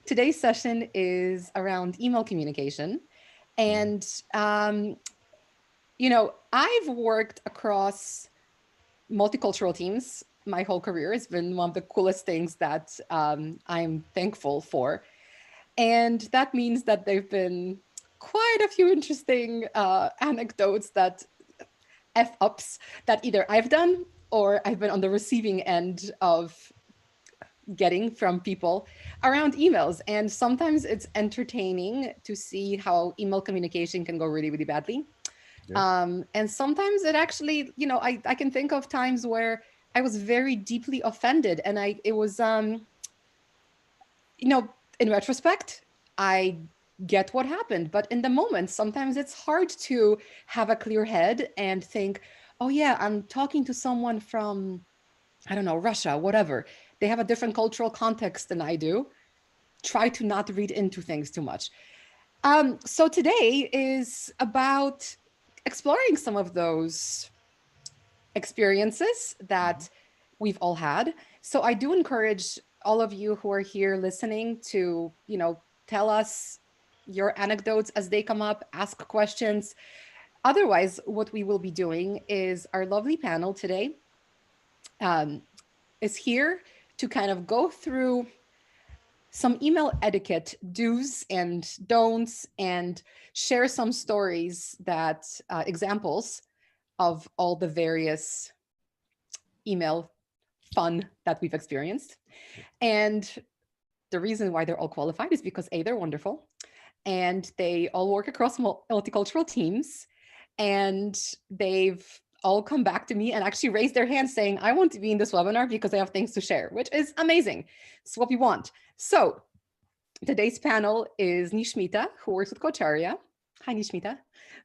Today's session is around email communication. And, I've worked across multicultural teams my whole career. It's been one of the coolest things that I'm thankful for. And that means that there've been quite a few interesting anecdotes that F-ups that either I've done or I've been on the receiving end of getting from people around emails. And sometimes it's entertaining to see how email communication can go really, really badly. Yeah. And sometimes it actually, I can think of times where I was very deeply offended and it was, in retrospect, I get what happened. But in the moment, sometimes it's hard to have a clear head and think, oh yeah, I'm talking to someone from, I don't know, Russia, whatever. They have a different cultural context than I do. Try to not read into things too much. So today is about exploring some of those experiences Mhm. that we've all had. So I do encourage all of you who are here listening to, tell us your anecdotes as they come up, ask questions. Otherwise, what we will be doing is our lovely panel today um, is here to kind of go through some email etiquette do's and don'ts and share some stories that examples of all the various email fun that we've experienced. And the reason why they're all qualified is because A, they're wonderful and they all work across multicultural teams and they've all come back to me and actually raised their hands saying, I want to be in this webinar because I have things to share, which is amazing. It's what we want. So today's panel is Nishmita, who works with Cocharia. Hi, Nishmita.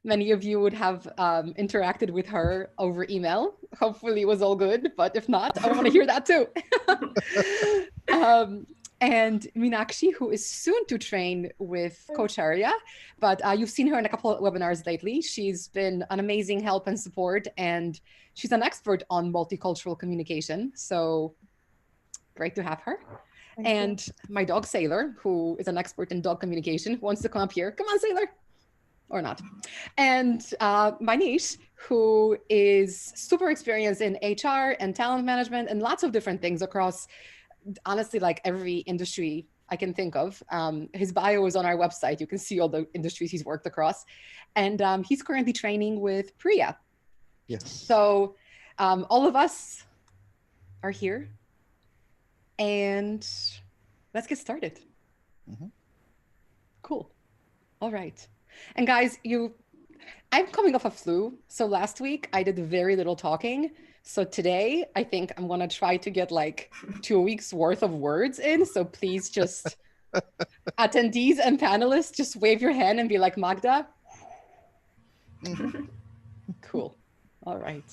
Many of you would have interacted with her over email. Hopefully it was all good, but if not, I want to hear that too. um, and Meenakshi, who is soon to train with Cocharia, but you've seen her in a couple of webinars lately. She's been an amazing help and support, and she's an expert on multicultural communication. So great to have her. Thank you. And my dog Sailor, who is an expert in dog communication, wants to come up here. Come on, Sailor. Or not. And my niece, who is super experienced in HR and talent management and lots of different things across, honestly, like every industry I can think of. His bio is on our website. You can see all the industries he's worked across. And he's currently training with Priya. Yes. So all of us are here. And let's get started. Mhm. Cool. All right. And guys, I'm coming off a flu. So last week I did very little talking. So today I think I'm going to try to get like 2 weeks worth of words in. So please just attendees and panelists, just wave your hand and be like, Magda. Mhm. Cool. All right.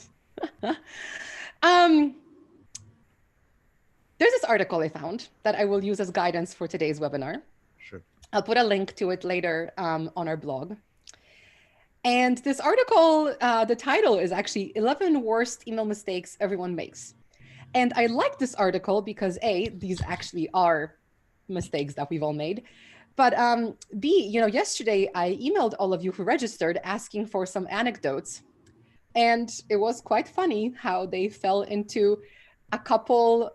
There's this article I found that I will use as guidance for today's webinar. Sure. I'll put a link to it later on our blog. And this article, the title is actually 11 Worst Email Mistakes Everyone Makes. And I like this article because A, these actually are mistakes that we've all made. But B, yesterday I emailed all of you who registered asking for some anecdotes. And it was quite funny how they fell into a couple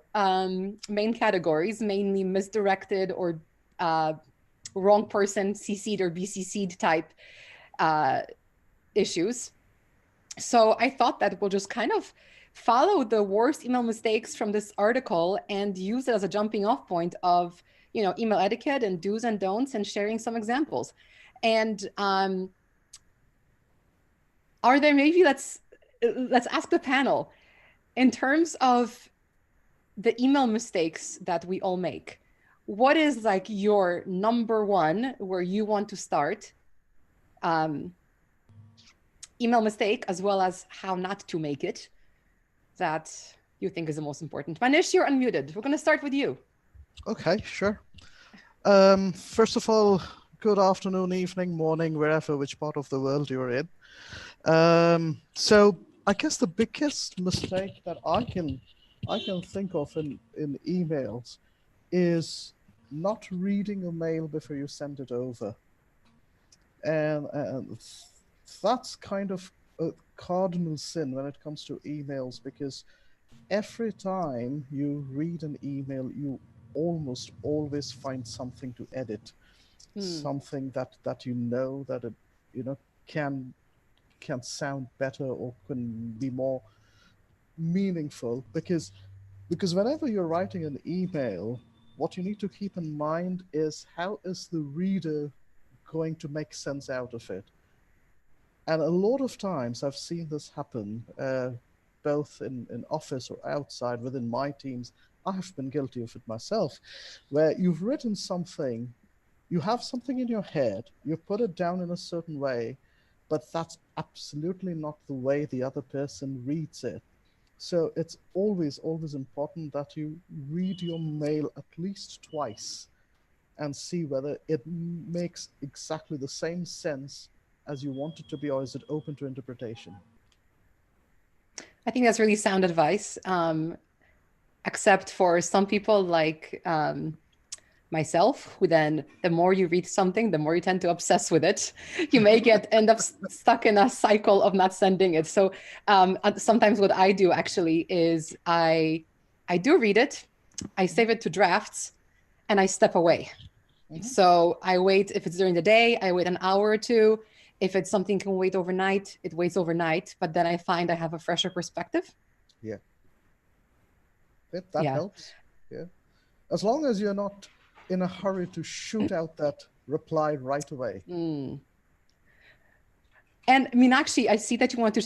main categories, mainly misdirected or wrong person CC'd or BCC'd type issues. So I thought that we'll just kind of follow the worst email mistakes from this article and use it as a jumping off point of, email etiquette and do's and don'ts and sharing some examples. And are there maybe let's ask the panel in terms of the email mistakes that we all make. What is like your number one where you want to start? Email mistake, as well as how not to make it, that you think is the most important. Manish, you're unmuted. We're going to start with you. Okay, sure. First of all, good afternoon, evening, morning, which part of the world you're in. So I guess the biggest mistake that I can think of in emails is not reading a mail before you send it over. And that's kind of a cardinal sin when it comes to emails, because every time you read an email, you almost always find something to edit, Hmm. something that you know that it you know can can sound better or can be more meaningful, because whenever you're writing an email, what you need to keep in mind is how is the reader going to make sense out of it. And a lot of times I've seen this happen, both in office or outside within my teams. I've been guilty of it myself, where you've written something, you have something in your head, you put it down in a certain way, but that's absolutely not the way the other person reads it. So it's always important that you read your mail at least twice and see whether it makes exactly the same sense as you want it to be, or is it open to interpretation? I think that's really sound advice. Except for some people like myself, who then the more you read something, the more you tend to obsess with it. You may get end up stuck in a cycle of not sending it. So sometimes what I do actually is I do read it, I save it to drafts, and I step away. Hmm. So I wait. If it's during the day, I wait an hour or two. If it's something can wait overnight, it waits overnight. But then I find I have a fresher perspective. Yeah, that Yeah. helps. Yeah, as long as you're not in a hurry to shoot out that reply right away. Mm. And Meenakshi, I see that you want to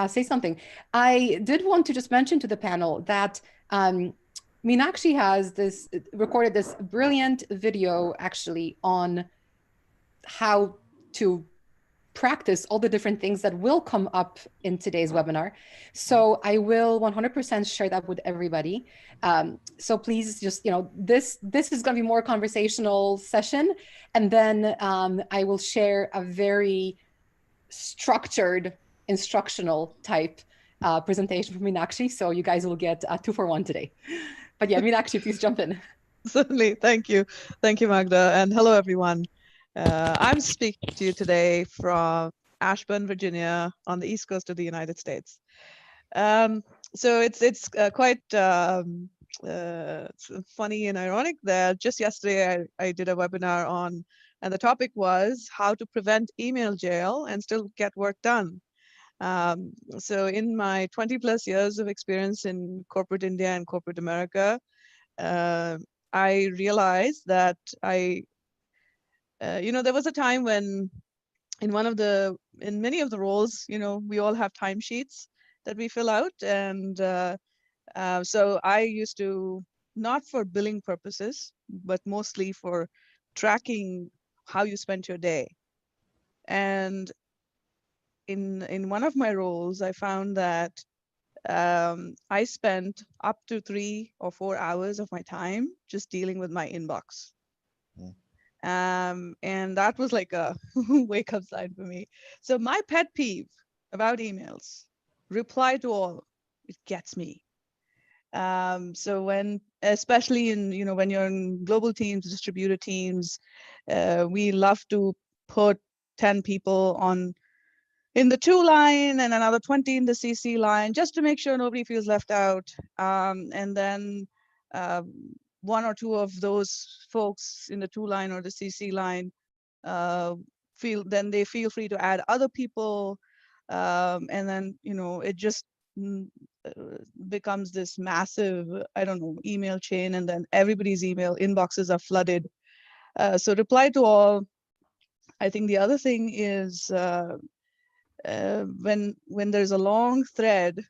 say something. I did want to just mention to the panel that Meenakshi has this recorded this brilliant video actually on how to practice all the different things that will come up in today's webinar. So I will 100% share that with everybody. So please just, this is going to be more conversational session. And then I will share a very structured instructional type presentation from Meenakshi. So you guys will get a 2-for-1 today. But yeah, Meenakshi, please jump in. Certainly. Thank you. Thank you, Magda. And hello, everyone. I'm speaking to you today from Ashburn, Virginia, on the East Coast of the United States. So it's quite funny and ironic that just yesterday I did a webinar on, and the topic was how to prevent email jail and still get work done. So in my 20 plus years of experience in corporate India and corporate America, uh, I realized that there was a time when in many of the roles, we all have timesheets that we fill out. And so I used to, not for billing purposes, but mostly for tracking how you spent your day. And in one of my roles, I found that I spent up to 3 or 4 hours of my time just dealing with my inbox. Mm. And that was like a wake up sign for me. So my pet peeve about emails, reply to all, it gets me. So especially when you're in global teams, distributed teams, we love to put 10 people in the to line and another 20 in the CC line, just to make sure nobody feels left out. And then one or two of those folks in the to line or the CC line uh, they feel free to add other people. And then, it just becomes this massive, I don't know, email chain, and then everybody's email inboxes are flooded. So reply to all. I think the other thing is when there's a long thread,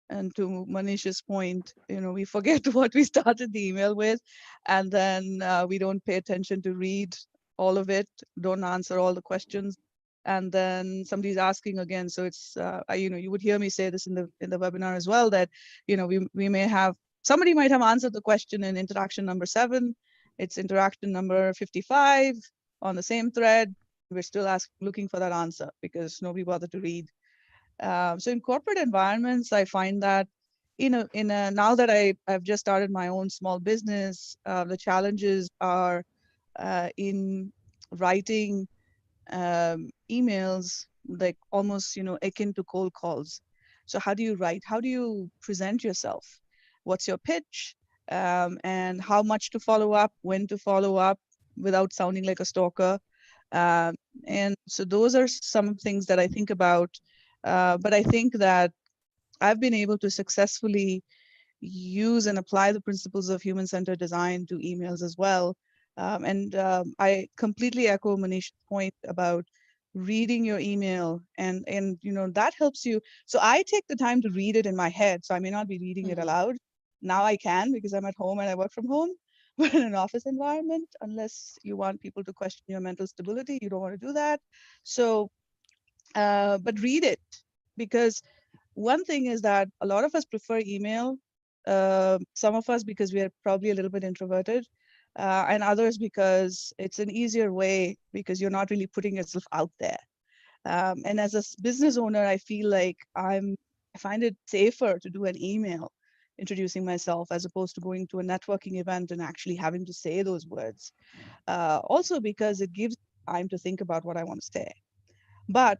and to Manish's point, we forget what we started the email with, and then we don't pay attention to read all of it, don't answer all the questions, and then somebody's asking again. So it's you would hear me say this in the webinar as well, that we may have, somebody might have answered the question in interaction number 7, it's interaction number 55 on the same thread, we're still looking for that answer because nobody bothered to read. So in corporate environments, I find that now that I've just started my own small business, the challenges are in writing emails, like almost, akin to cold calls. So how do you write? How do you present yourself? What's your pitch? And how much to follow up, when to follow up without sounding like a stalker. Um, and so those are some things that I think about. But I think that I've been able to successfully use and apply the principles of human-centered design to emails as well. And I completely echo Manish's point about reading your email, and that helps you. So I take the time to read it in my head, so I may not be reading it aloud. Now I can, because I'm at home and I work from home. But in an office environment, unless you want people to question your mental stability, you don't want to do that. So, but read it, because one thing is that a lot of us prefer email. Some of us because we are probably a little bit introverted, and others because it's an easier way, because you're not really putting yourself out there. And as a business owner, I feel like I find it safer to do an email introducing myself, as opposed to going to a networking event and actually having to say those words. Also because it gives time to think about what I want to say. But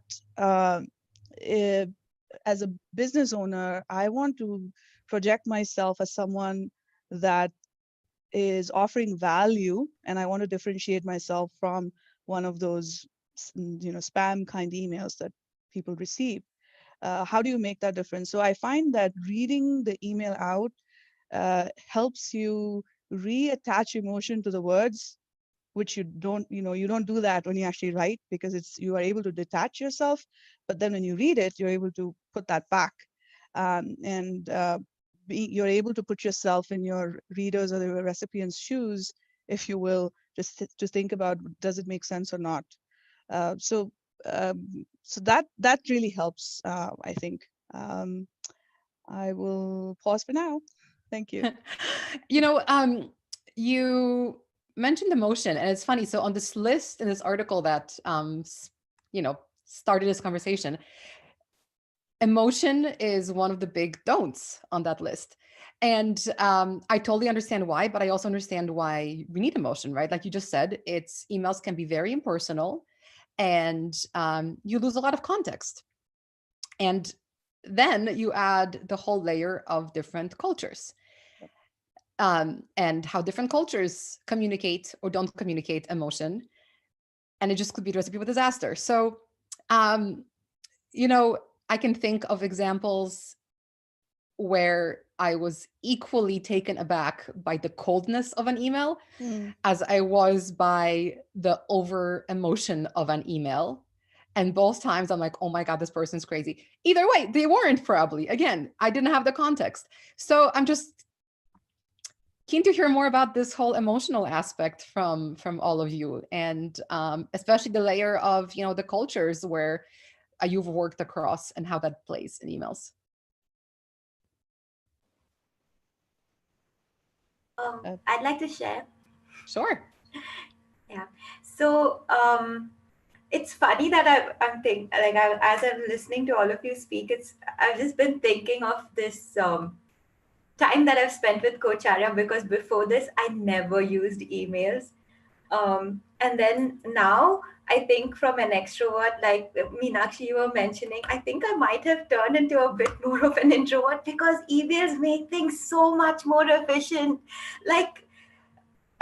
if, as a business owner, I want to project myself as someone that is offering value, and I want to differentiate myself from one of those, spam kind emails that people receive. How do you make that difference? So I find that reading the email out helps you reattach emotion to the words, which you don't do that when you actually write, because you are able to detach yourself. But then when you read it, you're able to put that back, and you're able to put yourself in your readers or the recipient's shoes, if you will, just to think about, does it make sense or not. So that really helps, I think. I will pause for now. Thank you. You mentioned emotion, and it's funny. So on this list, in this article that started this conversation, emotion is one of the big don'ts on that list. And I totally understand why, but I also understand why we need emotion, right? Like you just said, emails can be very impersonal, and you lose a lot of context. And then you add the whole layer of different cultures, and how different cultures communicate or don't communicate emotion. And it just could be a recipe for disaster. So, um, I can think of examples where I was equally taken aback by the coldness of an email as I was by the over emotion of an email. And both times I'm like, oh my God, this person's crazy. Either way, they weren't probably. Again, I didn't have the context. So I'm just keen to hear more about this whole emotional aspect from all of you, and especially the layer of the cultures where you've worked across, and how that plays in emails. I'd like to share. Sure. Yeah. So it's funny that I'm thinking, like, as I'm listening to all of you speak, I've just been thinking of this time that I've spent with Coach Arya, because before this I never used emails. And then now I think, from an extrovert, like Meenakshi, you were mentioning, I think I might have turned into a bit more of an introvert, because emails make things so much more efficient. Like,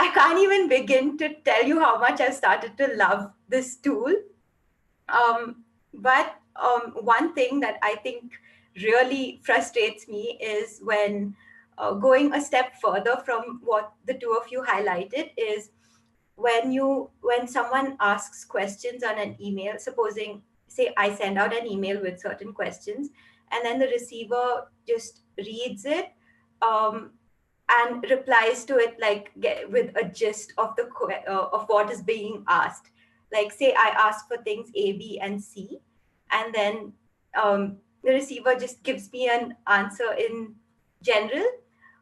I can't even begin to tell you how much I've started to love this tool. But one thing that I think really frustrates me is when, going a step further from what the two of you highlighted, is when someone asks questions on an email. Supposing, say, I send out an email with certain questions, and then the receiver just reads it, um, and replies to it, like, with a gist of of what is being asked. Like, say I ask for things A, B, and C, and then the receiver just gives me an answer in general.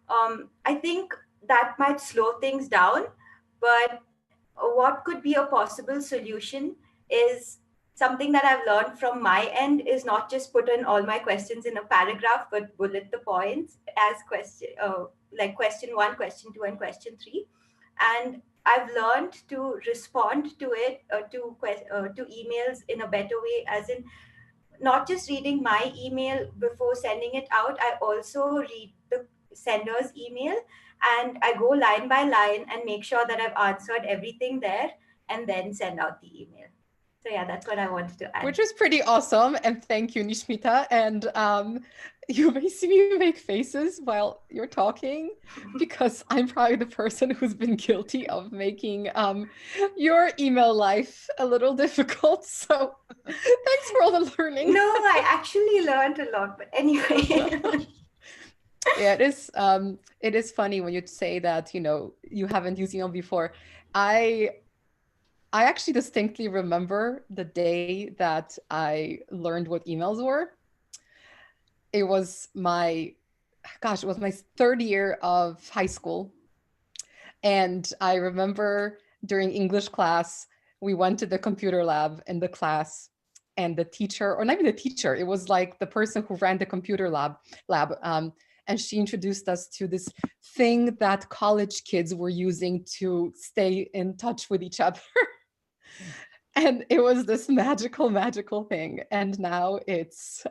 I think that might slow things down, but what could be a possible solution is something that I've learned from my end is not just put in all my questions in a paragraph, but bullet the points as like question 1, question 2, and question 3. And I've learned to respond to it, to emails in a better way, as in not just reading my email before sending it out. I also read the sender's email, and I go line by line and make sure that I've answered everything there, and then send out the email. So yeah, that's what I wanted to add. Which is pretty awesome. And thank you, Nishmita. And you may see me make faces while you're talking, because I'm probably the person who's been guilty of making your email life a little difficult. So thanks for all the learning. No, I actually learned a lot, but anyway. Yeah, it is funny when you say that, you haven't used email before. I actually distinctly remember the day that I learned what emails were. It was my 3rd year of high school. And I remember during English class, we went to the computer lab in the class, and the teacher, or not even the teacher, it was like the person who ran the computer lab, and she introduced us to this thing that college kids were using to stay in touch with each other. And it was this magical thing. And now it's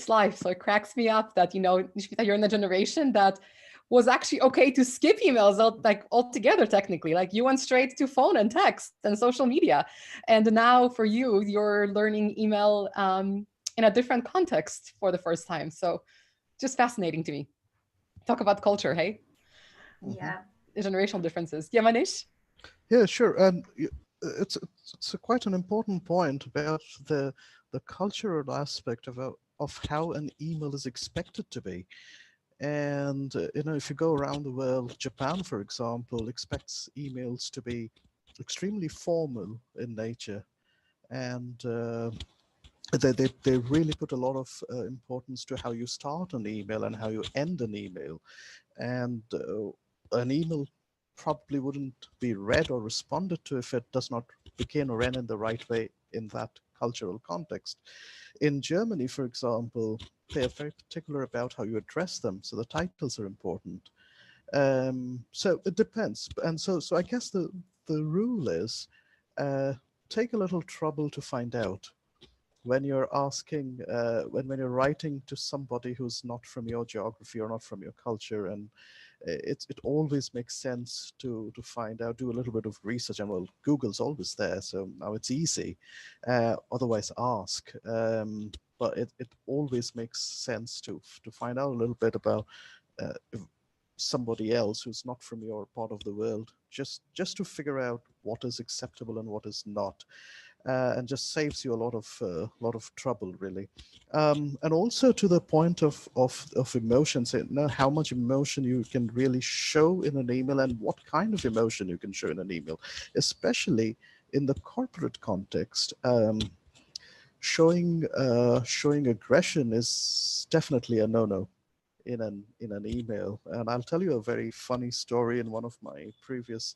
life. So it cracks me up that, Nishmita, you're in a generation that was actually okay to skip emails altogether, technically. Like, you went straight to phone and text and social media. And now for you, you're learning email in a different context for the first time. So just fascinating to me. Talk about culture, hey? Yeah. The generational differences. Yeah, Manish? Yeah, sure. And it's quite an important point about the cultural aspect of how an email is expected to be. And if you go around the world, Japan, for example, expects emails to be extremely formal in nature, and they really put a lot of importance to how you start an email and how you end an email. And an email probably wouldn't be read or responded to if it does not begin or end in the right way in that cultural context. In Germany, for example, they are very particular about how you address them, so the titles are important. So it depends, and so I guess the rule is take a little trouble to find out when you're asking, when you're writing to somebody who's not from your geography or not from your culture, and it always makes sense to find out, do a little bit of research, and well, Google's always there, so now it's easy. Otherwise, ask. But it always makes sense to find out a little bit about somebody else who's not from your part of the world, just to figure out what is acceptable and what is not. And just saves you a lot of trouble, really. And also to the point of emotions, how much emotion you can really show in an email and what kind of emotion you can show in an email, especially in the corporate context. Showing aggression is definitely a no-no in an email. And I'll tell you a very funny story in one of my previous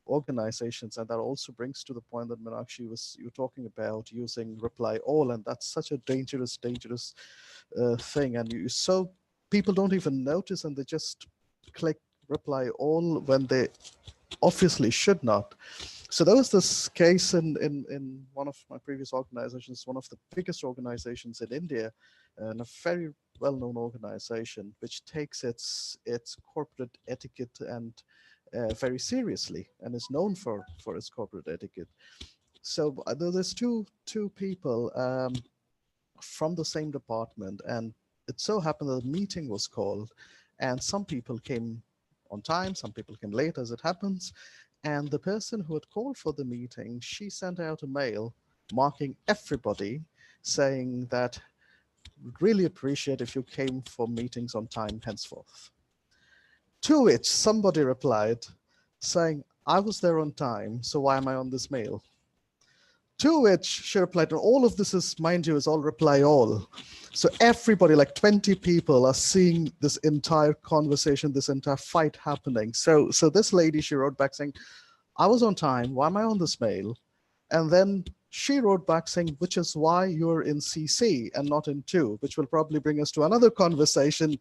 organizations, and that also brings to the point that Meenakshi you were talking about using reply all, and that's such a dangerous thing. And so people don't even notice, and they just click reply all when they obviously should not. So there was this case in one of my previous organizations, one of the biggest organizations in India, and a very well-known organization, which takes its corporate etiquette and very seriously, and is known for its corporate etiquette. So there's two people from the same department, and it so happened that a meeting was called, and some people came on time, some people came late, as it happens. And the person who had called for the meeting, she sent out a mail marking everybody, saying that would really appreciate if you came for meetings on time henceforth. To which somebody replied saying, I was there on time, so why am I on this mail? To which she replied, and all of this is, mind you, is all reply all. So everybody, like 20 people, are seeing this entire conversation, this entire fight happening. So this lady, she wrote back saying, I was on time, why am I on this mail? And then She wrote back saying, which is why you're in CC and not in two, which will probably bring us to another conversation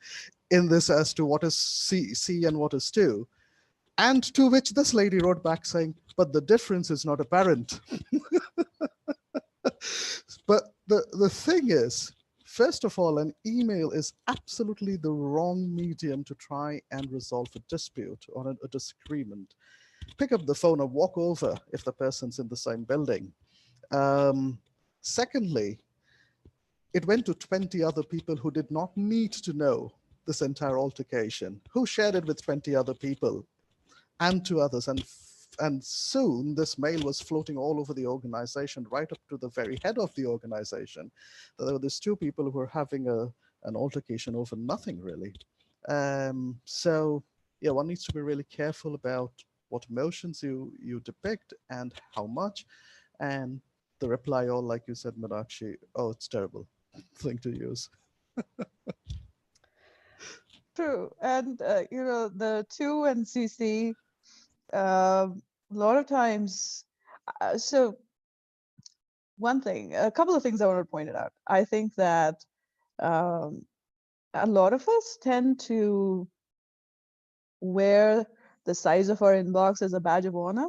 in this as to what is CC and what is two. And to which this lady wrote back saying, but the difference is not apparent. But the thing is, first of all, an email is absolutely the wrong medium to try and resolve a dispute or a disagreement. Pick up the phone or walk over if the person's in the same building. Um, Secondly, it went to 20 other people who did not need to know this entire altercation, who shared it with 20 other people and to others. And soon this mail was floating all over the organization, right up to the very head of the organization. There were these two people who were having an altercation over nothing, really. So, yeah, one needs to be really careful about what emotions you depict and how much. And the reply, all like you said, Meenakshi, oh, it's terrible thing to use. True. And, the two and CC, a lot of times, so a couple of things I want to point it out. I think that um, a lot of us tend to wear the size of our inbox as a badge of honor.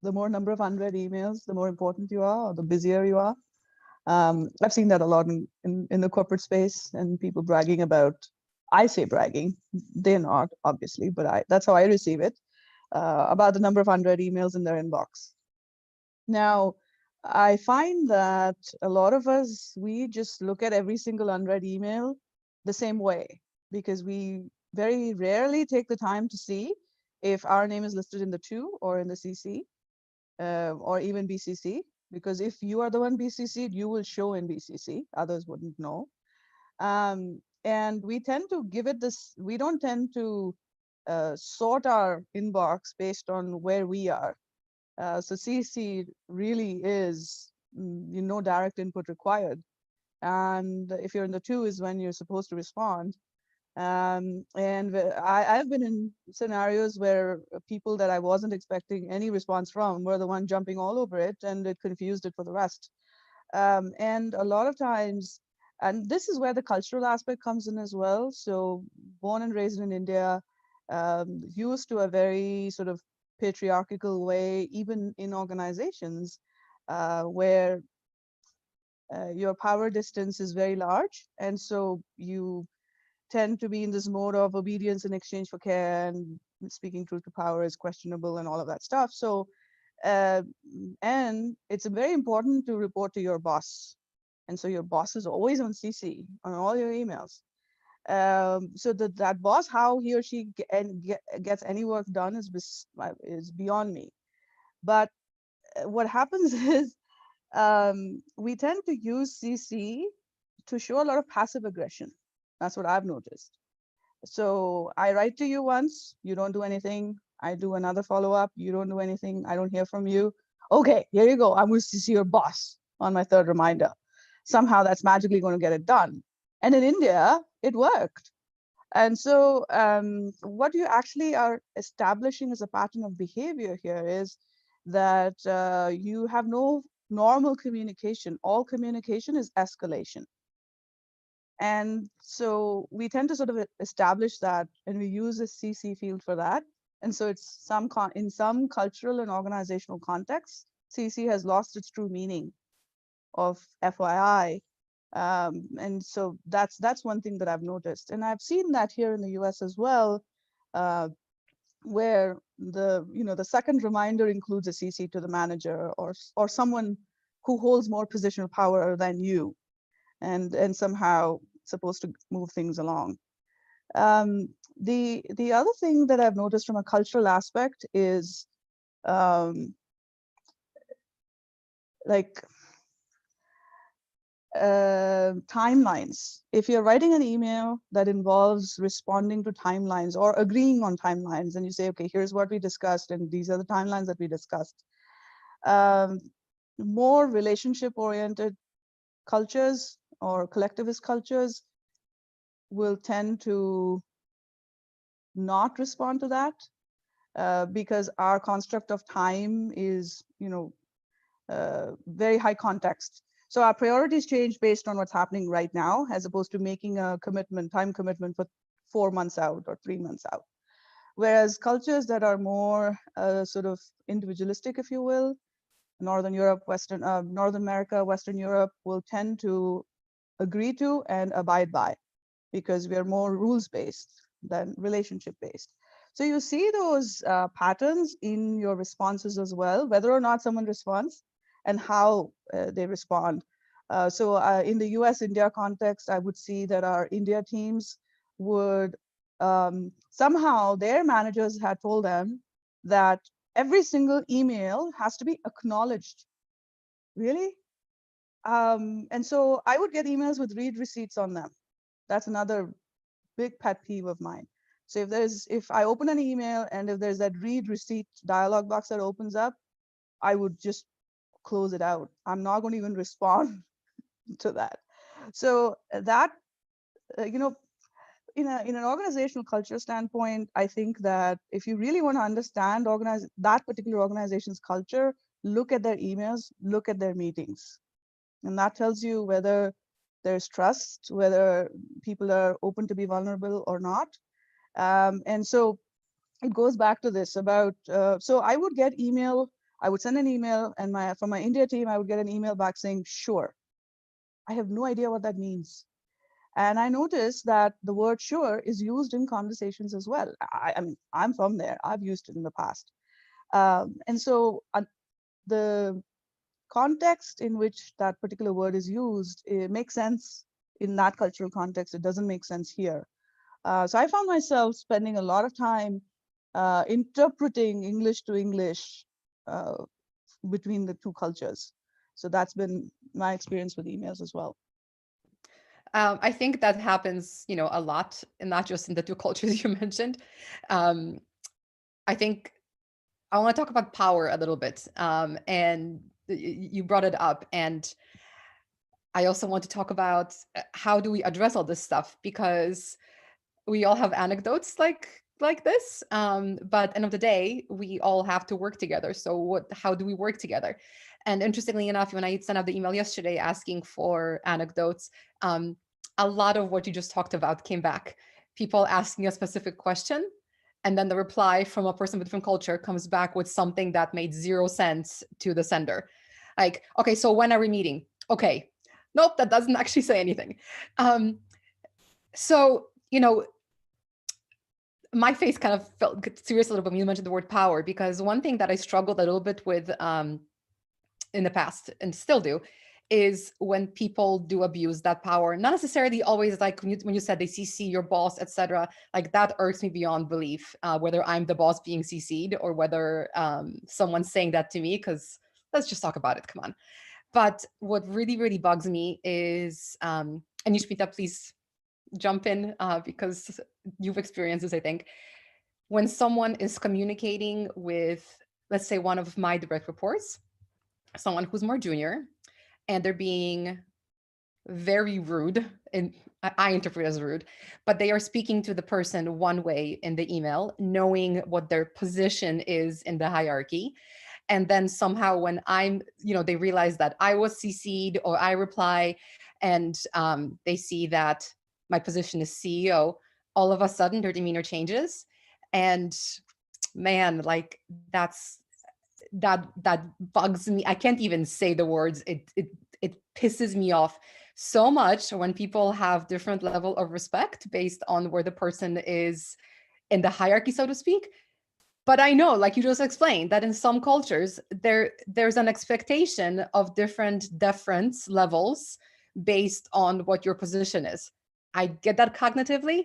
The more number of unread emails, the more important you are, or the busier you are. I've seen that a lot in the corporate space, and people bragging about, I say bragging, they're not, obviously, but that's how I receive it, about the number of unread emails in their inbox. Now, I find that a lot of us, we just look at every single unread email the same way, because we very rarely take the time to see if our name is listed in the to or in the CC, or even BCC, because if you are the one BCC'd, you will show in BCC, others wouldn't know. And we tend to give it this, we don't tend to sort our inbox based on where we are. So CC really is no direct input required. And if you're in the to is when you're supposed to respond. And I've been in scenarios where people that I wasn't expecting any response from were the one jumping all over it, and it confused it for the rest. And a lot of times, and this is where the cultural aspect comes in as well. So born and raised in India, used to a very sort of patriarchal way, even in organizations where your power distance is very large. And so you tend to be in this mode of obedience in exchange for care, and speaking truth to power is questionable and all of that stuff. So, and it's very important to report to your boss. And so your boss is always on CC on all your emails. So that boss, how he or she gets any work done is beyond me. But what happens is we tend to use CC to show a lot of passive aggression. That's what I've noticed. So I write to you once, you don't do anything. I do another follow-up, you don't do anything. I don't hear from you. Okay, here you go. I'm going to see your boss on my third reminder. Somehow that's magically going to get it done. And in India, it worked. And so what you actually are establishing as a pattern of behavior here is that you have no normal communication. All communication is escalation. And so we tend to sort of establish that, and we use a CC field for that. And so it's in some cultural and organizational contexts, CC has lost its true meaning of FYI. And so that's one thing that I've noticed. And I've seen that here in the US as well, where the second reminder includes a CC to the manager or someone who holds more positional power than you, and somehow supposed to move things along. The other thing that I've noticed from a cultural aspect is like timelines. If you're writing an email that involves responding to timelines or agreeing on timelines, and you say, okay, here's what we discussed, and these are the timelines that we discussed. More relationship-oriented cultures or collectivist cultures will tend to not respond to that because our construct of time is, very high context. So our priorities change based on what's happening right now, as opposed to making a time commitment for 4 months out or 3 months out. Whereas cultures that are more sort of individualistic, if you will, Northern Europe, North America, Western Europe, will tend to agree to and abide by, because we are more rules-based than relationship-based. So you see those patterns in your responses as well, whether or not someone responds and how they respond. So in the US-India context, I would see that our India teams would somehow their managers had told them that every single email has to be acknowledged. Really? And so I would get emails with read receipts on them. That's another big pet peeve of mine. So if I open an email and if there's that read receipt dialog box that opens up, I would just close it out. I'm not going to even respond to that. So that, you know, in an organizational culture standpoint, I think that if you really want to understand that particular organization's culture, look at their emails, look at their meetings. And that tells you whether there's trust, whether people are open to be vulnerable or not. And so it goes back to this about, so I would get email, I would send an email, and from my India team, I would get an email back saying, sure. I have no idea what that means. And I noticed that the word sure is used in conversations as well. I mean, I'm from there. I've used it in the past. And so the context in which that particular word is used, it makes sense in that cultural context. It doesn't make sense here. So I found myself spending a lot of time interpreting English to English between the two cultures. So that's been my experience with emails as well. I think that happens, a lot, and not just in the two cultures you mentioned. I think I want to talk about power a little bit, and you brought it up, and I also want to talk about how do we address all this stuff, because we all have anecdotes like this, but at the end of the day, we all have to work together. So how do we work together? And interestingly enough, when I sent out the email yesterday asking for anecdotes, a lot of what you just talked about came back. People asking a specific question, and then the reply from a person with a different culture comes back with something that made zero sense to the sender. Like, okay, so when are we meeting? Okay, nope, that doesn't actually say anything. So, my face kind of felt serious a little bit when you mentioned the word power, because one thing that I struggled a little bit with in the past, and still do, is when people do abuse that power. Not necessarily always like when you said they CC your boss, etc. Like that irks me beyond belief, whether I'm the boss being CC'd or whether someone's saying that to me, because let's just talk about it, come on. But what really, really bugs me is, and Yushmita, please jump in because you've experienced this, I think. When someone is communicating with, let's say, one of my direct reports, someone who's more junior, and they're being very rude, and I interpret as rude, but they are speaking to the person one way in the email, knowing what their position is in the hierarchy. And then somehow when they realize that I was CC'd or I reply, and they see that my position is CEO, all of a sudden their demeanor changes. And man, like that bugs me. I can't even say the words. It pisses me off so much when people have different level of respect based on where the person is in the hierarchy, so to speak. But I know, like you just explained, that in some cultures there's an expectation of different deference levels based on what your position is. I get that cognitively,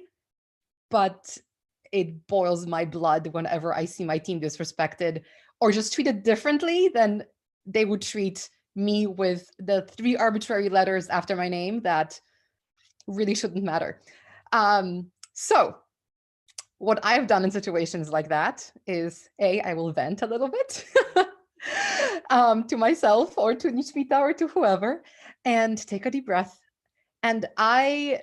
but it boils my blood whenever I see my team disrespected or just treated differently than they would treat me with the 3 arbitrary letters after my name that really shouldn't matter. So what I've done in situations like that is, I will vent a little bit to myself or to Nishmita or to whoever, and take a deep breath. And I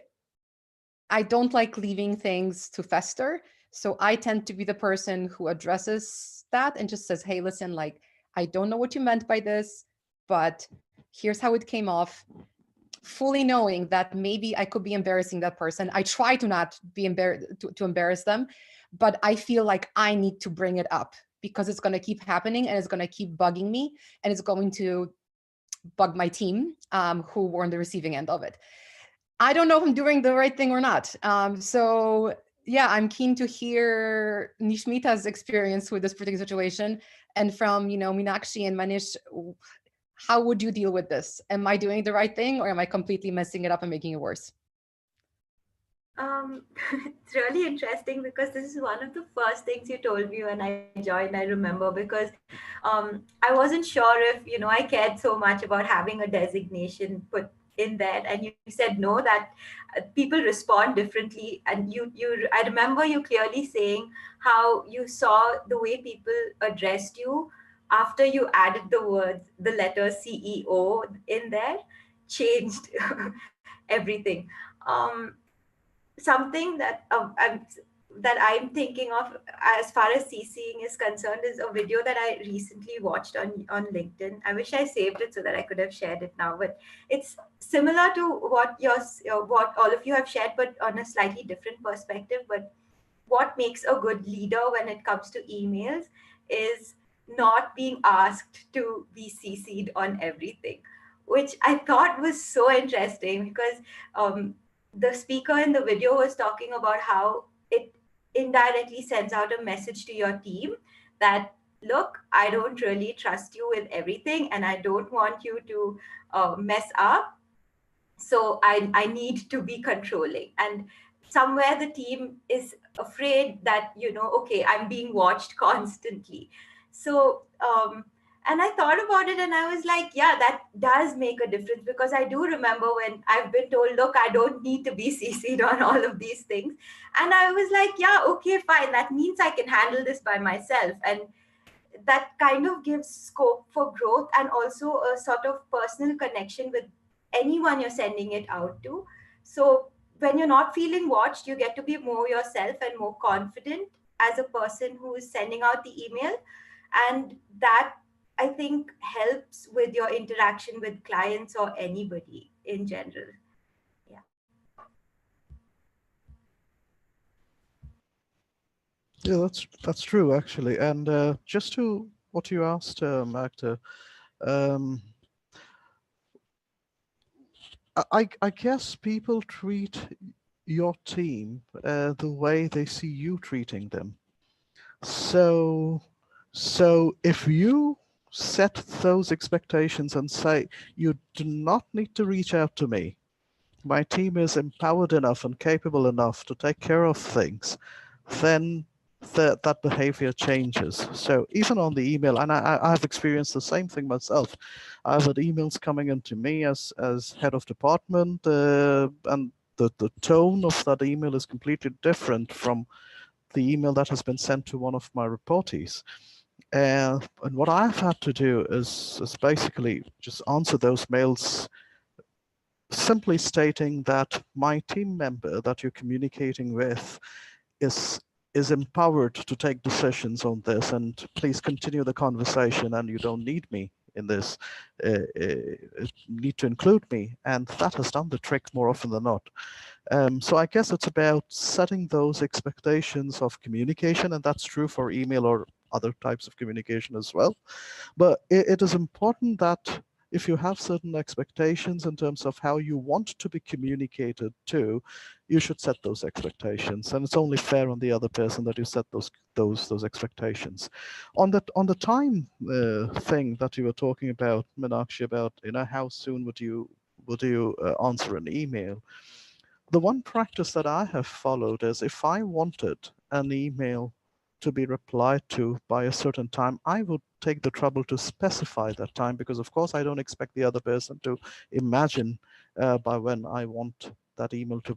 don't like leaving things to fester. So I tend to be the person who addresses that and just says, hey, listen, like, I don't know what you meant by this. but here's how it came off, fully knowing that maybe I could be embarrassing that person. I try to not be to embarrass them, but I feel like I need to bring it up because it's going to keep happening and it's going to keep bugging me and it's going to bug my team, who were on the receiving end of it. I don't know if I'm doing the right thing or not. So yeah, I'm keen to hear Nishmita's experience with this particular situation, and from Meenakshi and Manish, how would you deal with this? Am I doing the right thing, or am I completely messing it up and making it worse? It's really interesting because this is one of the first things you told me when I joined. I remember because I wasn't sure if I cared so much about having a designation put in there, and you said no, that people respond differently. And I remember you clearly saying how you saw the way people addressed you after you added the letter CEO in there, changed everything. Um, Something that I'm thinking of as far as CCing is concerned is a video that I recently watched on LinkedIn. I wish I saved it so that I could have shared it now, but it's similar to what all of you have shared, but on a slightly different perspective. But what makes a good leader when it comes to emails is not being asked to be CC'd on everything, which I thought was so interesting because the speaker in the video was talking about how it indirectly sends out a message to your team that, look, I don't really trust you with everything and I don't want you to mess up, so I need to be controlling. And somewhere the team is afraid that okay, I'm being watched constantly. So and I thought about it and I was like, yeah, that does make a difference, because I do remember when I've been told, look, I don't need to be CC'd on all of these things, and I was like, yeah, okay, fine, that means I can handle this by myself. And that kind of gives scope for growth and also a sort of personal connection with anyone you're sending it out to. So when you're not feeling watched, you get to be more yourself and more confident as a person who is sending out the email. And that, I think, helps with your interaction with clients or anybody in general. Yeah. Yeah, that's true actually. And just to what you asked, Magda, um, I guess people treat your team the way they see you treating them. So, so if you set those expectations and say, you do not need to reach out to me, my team is empowered enough and capable enough to take care of things, then that behavior changes. So even on the email, and I've experienced the same thing myself. I've had emails coming into me as head of department, and the tone of that email is completely different from the email that has been sent to one of my reportees. And what I've had to do is basically just answer those mails simply stating that my team member that you're communicating with is is empowered to take decisions on this, and please continue the conversation, and you don't need me in this, need to include me, and that has done the trick more often than not. So I guess it's about setting those expectations of communication, and that's true for email or other types of communication as well. But it is important that if you have certain expectations in terms of how you want to be communicated to, you should set those expectations, and it's only fair on the other person that you set those expectations. On the time thing that you were talking about, Meenakshi, about how soon would you answer an email? The one practice that I have followed is if I wanted an email to be replied to by a certain time, I would take the trouble to specify that time, because of course I don't expect the other person to imagine by when I want that email to,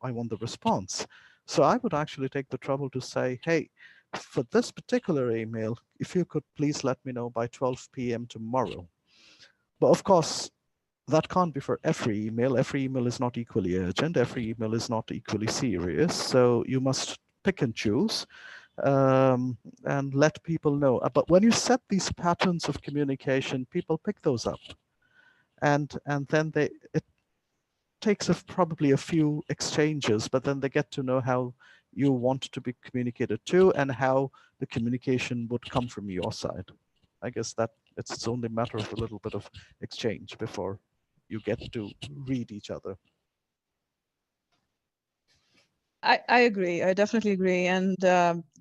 I want the response. So I would actually take the trouble to say, hey, for this particular email, if you could please let me know by 12 p.m. tomorrow. But of course, that can't be for every email. Every email is not equally urgent. Every email is not equally serious. So you must pick and choose. and let people know. But when you set these patterns of communication, people pick those up, and then it takes probably a few exchanges, but then they get to know how you want to be communicated to and how the communication would come from your side. I guess that it's only a matter of a little bit of exchange before you get to read each other. I agree. I definitely agree. And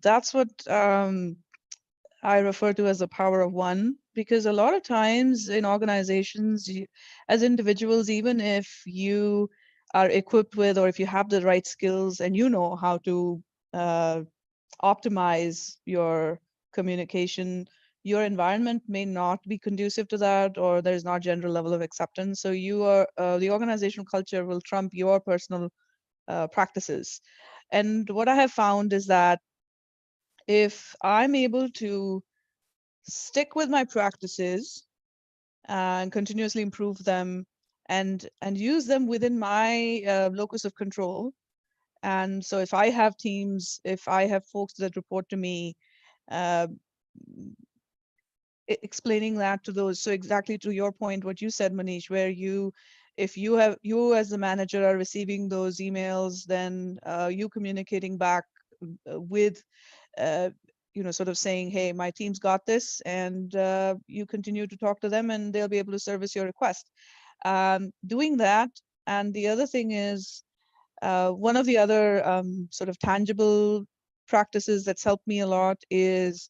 that's what I refer to as the power of one, because a lot of times in organizations, as individuals, even if you are equipped with, or if you have the right skills and you know how to optimize your communication, your environment may not be conducive to that, or there's not general level of acceptance. So you are the organizational culture will trump your personal practices. And what I have found is that if I'm able to stick with my practices and continuously improve them and use them within my locus of control. And so if I have teams, if I have folks that report to me, uh, explaining that to those. So exactly to your point, what you said, Manish, where if you as the manager are receiving those emails, then you communicating back with, uh, sort of saying, hey, my team's got this, and you continue to talk to them and they'll be able to service your request. Doing that. And the other thing is, one of the other sort of tangible practices that's helped me a lot is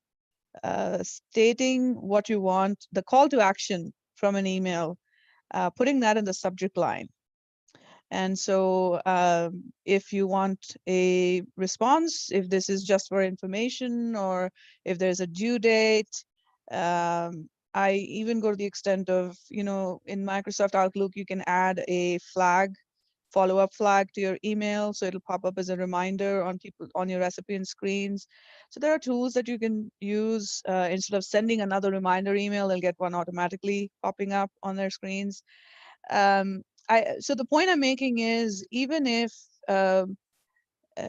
stating what you want, the call to action from an email, putting that in the subject line. And so if you want a response, if this is just for information or if there's a due date, I even go to the extent of, in Microsoft Outlook, you can add a flag, follow-up flag to your email. So it'll pop up as a reminder on your recipient screens. So there are tools that you can use instead of sending another reminder email, they'll get one automatically popping up on their screens. So the point I'm making is, even if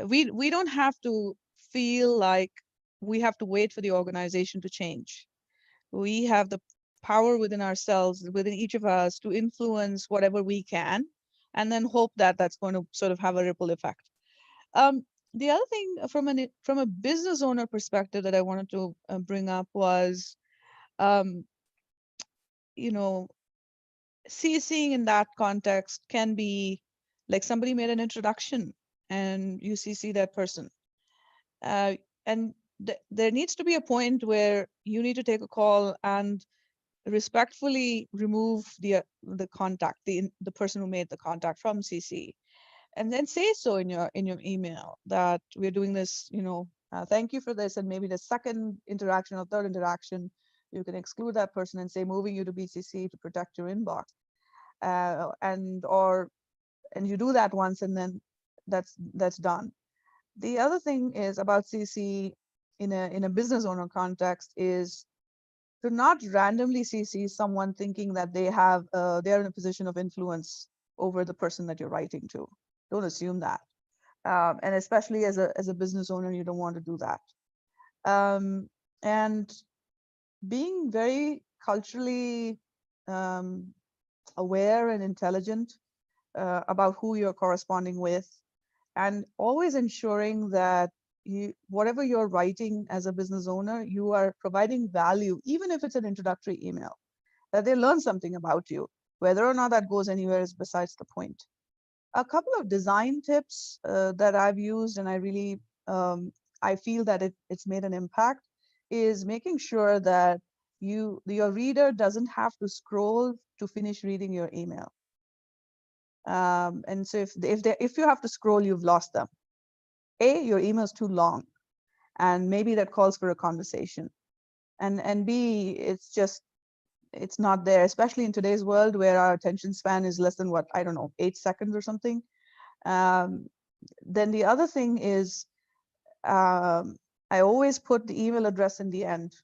we don't have to feel like we have to wait for the organization to change. We have the power within ourselves, within each of us, to influence whatever we can, and then hope that that's going to sort of have a ripple effect. The other thing from a business owner perspective that I wanted to bring up was, you know, CCing in that context can be like somebody made an introduction and you CC that person. And there needs to be a point where you need to take a call and respectfully remove the contact, the person who made the contact from CC, and then say so in your email that we're doing this, thank you for this, and maybe the second interaction or third interaction, you can exclude that person and say moving you to BCC to protect your inbox, and you do that once, and then that's done. The other thing is about CC in a business owner context is to not randomly CC someone thinking that they're in a position of influence over the person that you're writing to. Don't assume that. And especially as a business owner, you don't want to do that. And being very culturally aware and intelligent about who you're corresponding with, and always ensuring that whatever you're writing as a business owner, you are providing value, even if it's an introductory email, that they learn something about you. Whether or not that goes anywhere is besides the point. A couple of design tips that I've used, and I really, I feel that it's made an impact, is making sure that your reader doesn't have to scroll to finish reading your email. And so if you have to scroll, you've lost them. A, your email is too long, and maybe that calls for a conversation. And B, it's not there, especially in today's world where our attention span is less than 8 seconds or something. Then the other thing is, I always put the email address in the end.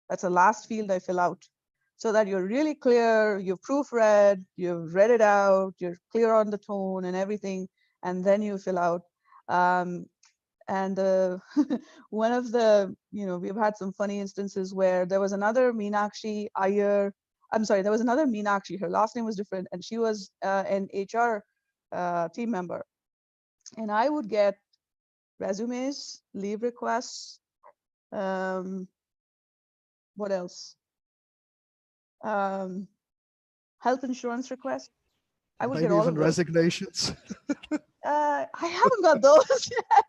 That's the last field I fill out, so that you're really clear, you've proofread, you've read it out, you're clear on the tone and everything, and then you fill out. And one of the, we've had some funny instances where there was another Meenakshi Iyer. I'm sorry, there was another Meenakshi. Her last name was different, and she was an HR team member. And I would get resumes, leave requests, what else? Health insurance requests. I would get Maybe all even of those. resignations. I haven't got those yet.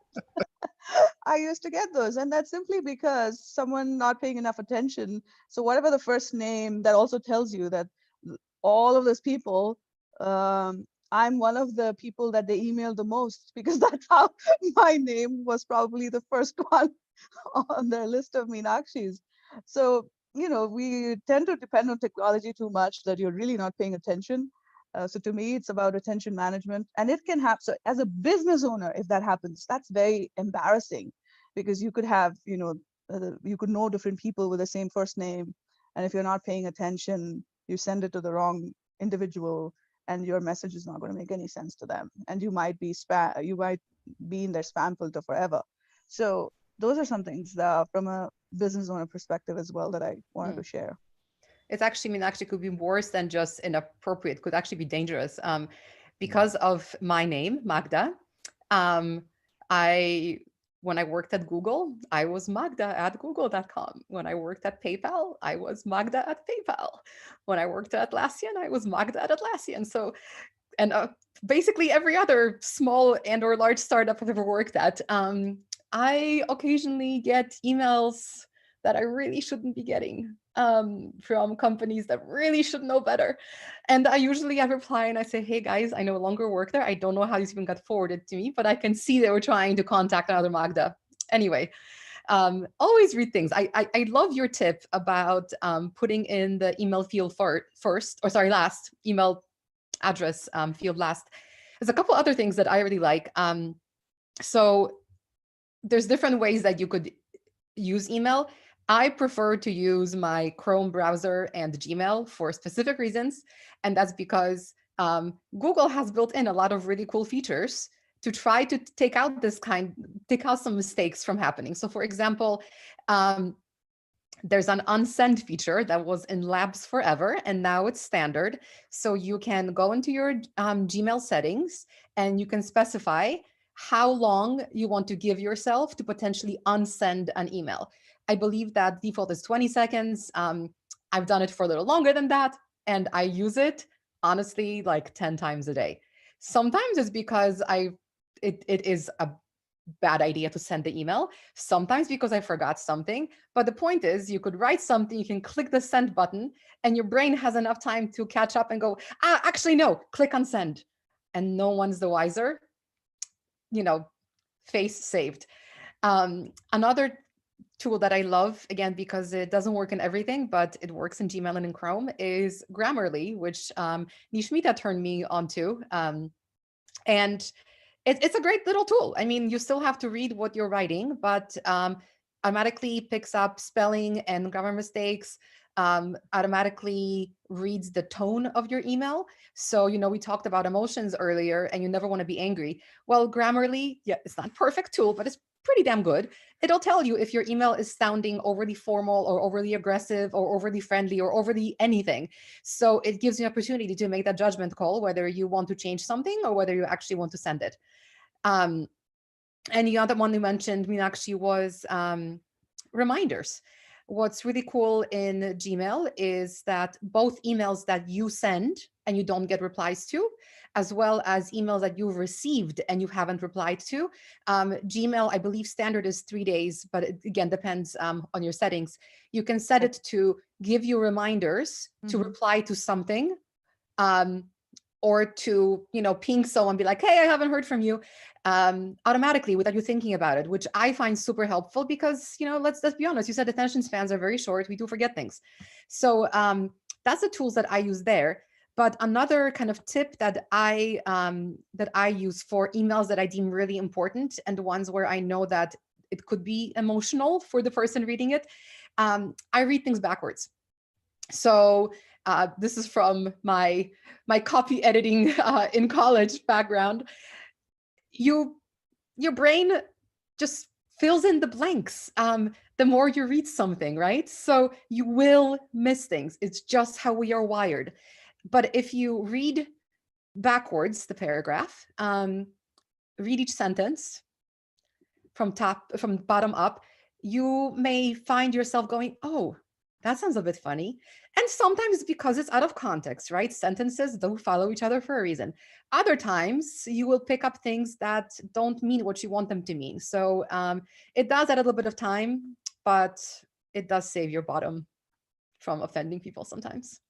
I used to get those, and that's simply because someone not paying enough attention. So whatever the first name, that also tells you that all of those people, I'm one of the people that they email the most, because that's how my name was probably the first one on their list of Meenakshis. So, we tend to depend on technology too much that you're really not paying attention. So to me, it's about attention management, and it can happen. So as a business owner, if that happens, that's very embarrassing, because you could have, you could know different people with the same first name. And if you're not paying attention, you send it to the wrong individual, and your message is not going to make any sense to them. And you might be in their spam filter forever. So those are some things from a business owner perspective as well that I wanted to share. It's actually could be worse than just inappropriate, could actually be dangerous. Because of my name, Magda, when I worked at Google, I was Magda at google.com. When I worked at PayPal, I was Magda at PayPal. When I worked at Atlassian, I was Magda at Atlassian. So, and basically every other small and or large startup I've ever worked at, I occasionally get emails that I really shouldn't be getting from companies that really should know better. And I reply and I say, hey guys, I no longer work there. I don't know how these even got forwarded to me, but I can see they were trying to contact another Magda. Anyway, always read things. I love your tip about putting in the email field last, email address field last. There's a couple other things that I really like. So there's different ways that you could use email. I prefer to use my Chrome browser and Gmail for specific reasons. And that's because Google has built in a lot of really cool features to try to take out some mistakes from happening. So for example, there's an unsend feature that was in labs forever, and now it's standard. So you can go into your Gmail settings and you can specify how long you want to give yourself to potentially unsend an email. I believe that default is 20 seconds. I've done it for a little longer than that, and I use it honestly like 10 times a day. Sometimes it's because it is a bad idea to send the email, sometimes because I forgot something. But the point is, you could write something, you can click the send button, and your brain has enough time to catch up and go, actually, no, click on send. And no one's the wiser. Face saved. Another tool that I love, again, because it doesn't work in everything, but it works in Gmail and in Chrome, is Grammarly, which Nishmita turned me onto. And it's a great little tool. I mean, you still have to read what you're writing, but automatically picks up spelling and grammar mistakes, automatically reads the tone of your email. So, we talked about emotions earlier, and you never want to be angry. Well, Grammarly, yeah, it's not a perfect tool, but it's pretty damn good. It'll tell you if your email is sounding overly formal or overly aggressive or overly friendly or overly anything. So it gives you an opportunity to make that judgment call, whether you want to change something or whether you actually want to send it. And the other one you mentioned, Meenakshi, was reminders. What's really cool in Gmail is that both emails that you send and you don't get replies to, as well as emails that you've received and you haven't replied to. Gmail, I believe standard is 3 days, but it again depends on your settings. You can set it to give you reminders to reply to something, or to, ping someone, be like, hey, I haven't heard from you, automatically without you thinking about it, which I find super helpful because, let's be honest, you said attention spans are very short. We do forget things. So that's the tools that I use there. But another kind of tip that I use for emails that I deem really important, and the ones where I know that it could be emotional for the person reading it, I read things backwards. So this is from my copy editing in college background. Your brain just fills in the blanks the more you read something, right? So you will miss things. It's just how we are wired. But if you read backwards the paragraph, read each sentence from bottom up, you may find yourself going, oh, that sounds a bit funny. And sometimes because it's out of context, right? Sentences don't follow each other for a reason. Other times you will pick up things that don't mean what you want them to mean. So it does add a little bit of time, but it does save your bottom from offending people sometimes.